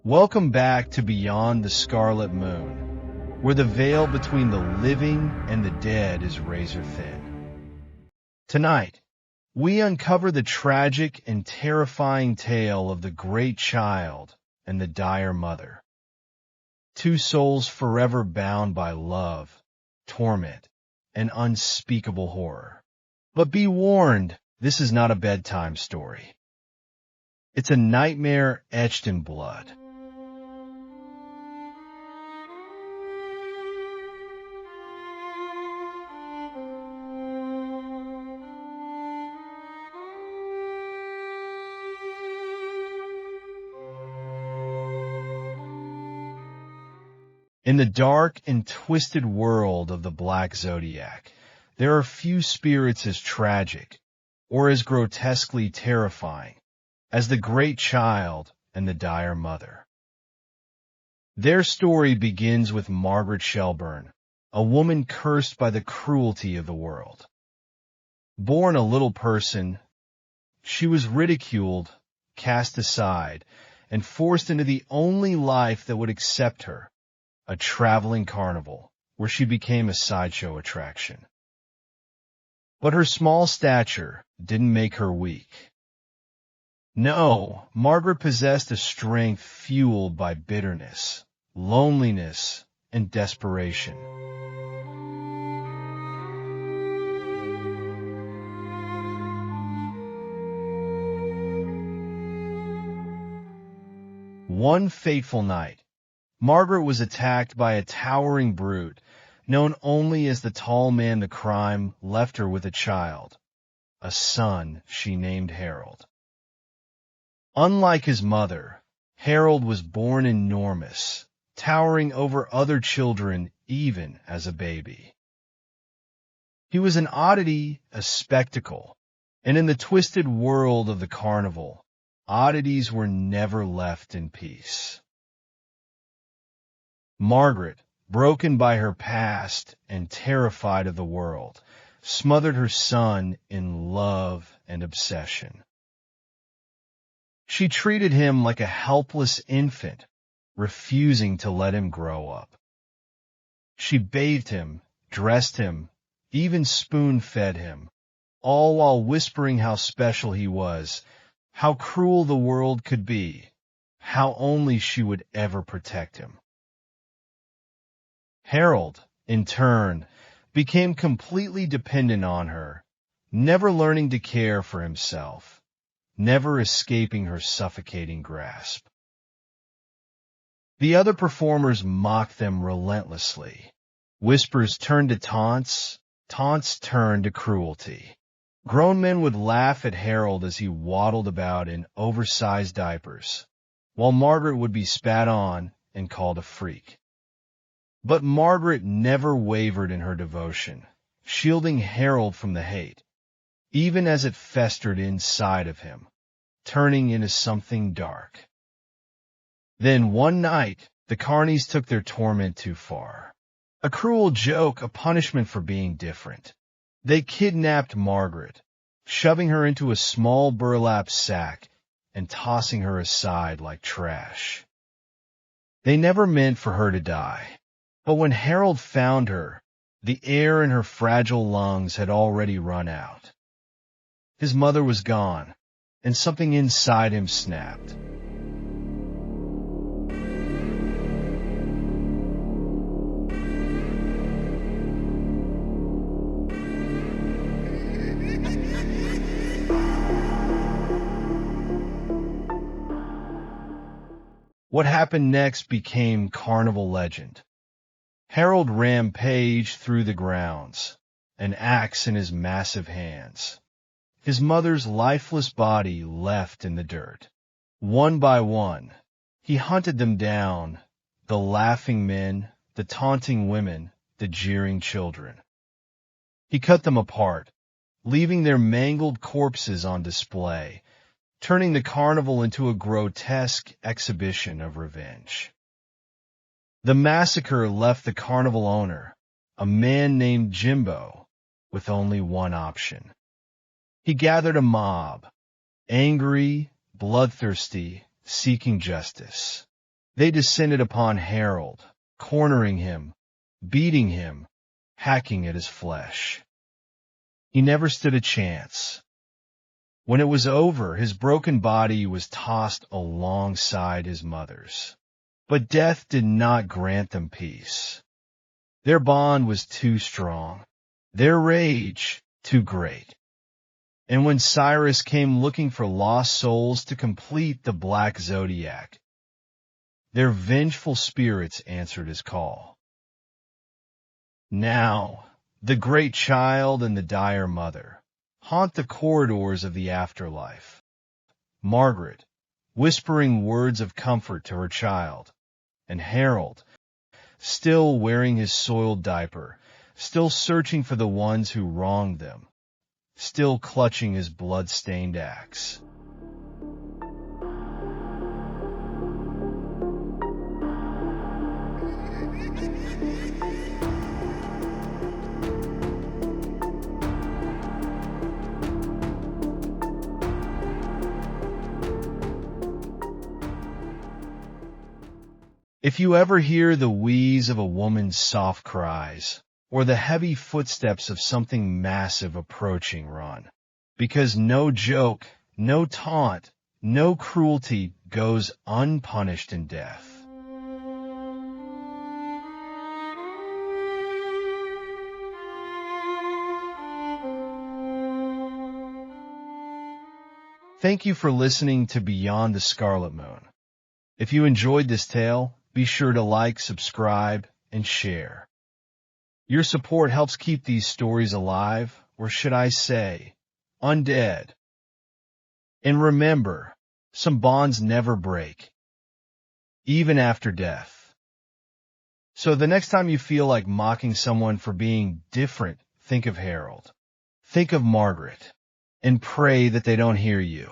Welcome back to Beyond the Scarlet Moon, where the veil between the living and the dead is razor thin. Tonight, we uncover the tragic and terrifying tale of the great child and the dire mother. Two souls forever bound by love, torment, and unspeakable horror. But be warned, this is not a bedtime story. It's a nightmare etched in blood. In the dark and twisted world of the Black Zodiac, there are few spirits as tragic or as grotesquely terrifying as the great child and the dire mother. Their story begins with Margaret Shelburne, a woman cursed by the cruelty of the world. Born a little person, she was ridiculed, cast aside, and forced into the only life that would accept her, a traveling carnival, where she became a sideshow attraction. But her small stature didn't make her weak. No, Margaret possessed a strength fueled by bitterness, loneliness, and desperation. One fateful night, Margaret was attacked by a towering brute, known only as the tall man the crime left her with a child, a son she named Harold. Unlike his mother, Harold was born enormous, towering over other children even as a baby. He was an oddity, a spectacle, and in the twisted world of the carnival, oddities were never left in peace. Margaret, broken by her past and terrified of the world, smothered her son in love and obsession. She treated him like a helpless infant, refusing to let him grow up. She bathed him, dressed him, even spoon-fed him, all while whispering how special he was, how cruel the world could be, how only she would ever protect him. Harold, in turn, became completely dependent on her, never learning to care for himself, never escaping her suffocating grasp. The other performers mocked them relentlessly. Whispers turned to taunts, taunts turned to cruelty. Grown men would laugh at Harold as he waddled about in oversized diapers, while Margaret would be spat on and called a freak. But Margaret never wavered in her devotion, shielding Harold from the hate, even as it festered inside of him, turning into something dark. Then one night, the carnies took their torment too far. A cruel joke, a punishment for being different. They kidnapped Margaret, shoving her into a small burlap sack and tossing her aside like trash. They never meant for her to die. But when Harold found her, the air in her fragile lungs had already run out. His mother was gone, and something inside him snapped. What happened next became carnival legend. Harold rampaged through the grounds, an axe in his massive hands. His mother's lifeless body left in the dirt. One by one, he hunted them down, the laughing men, the taunting women, the jeering children. He cut them apart, leaving their mangled corpses on display, turning the carnival into a grotesque exhibition of revenge. The massacre left the carnival owner, a man named Jimbo, with only one option. He gathered a mob, angry, bloodthirsty, seeking justice. They descended upon Harold, cornering him, beating him, hacking at his flesh. He never stood a chance. When it was over, his broken body was tossed alongside his mother's. But death did not grant them peace. Their bond was too strong, their rage too great. And when Cyrus came looking for lost souls to complete the Black Zodiac, their vengeful spirits answered his call. Now, the great child and the dire mother haunt the corridors of the afterlife. Margaret, whispering words of comfort to her child, and Harold, still wearing his soiled diaper, still searching for the ones who wronged them, still clutching his blood-stained axe. If you ever hear the wheeze of a woman's soft cries, or the heavy footsteps of something massive approaching, run. Because no joke, no taunt, no cruelty goes unpunished in death. Thank you for listening to Beyond the Scarlet Moon. If you enjoyed this tale, be sure to like, subscribe, and share. Your support helps keep these stories alive, or should I say, undead. And remember, some bonds never break, even after death. So the next time you feel like mocking someone for being different, think of Harold. Think of Margaret, and pray that they don't hear you.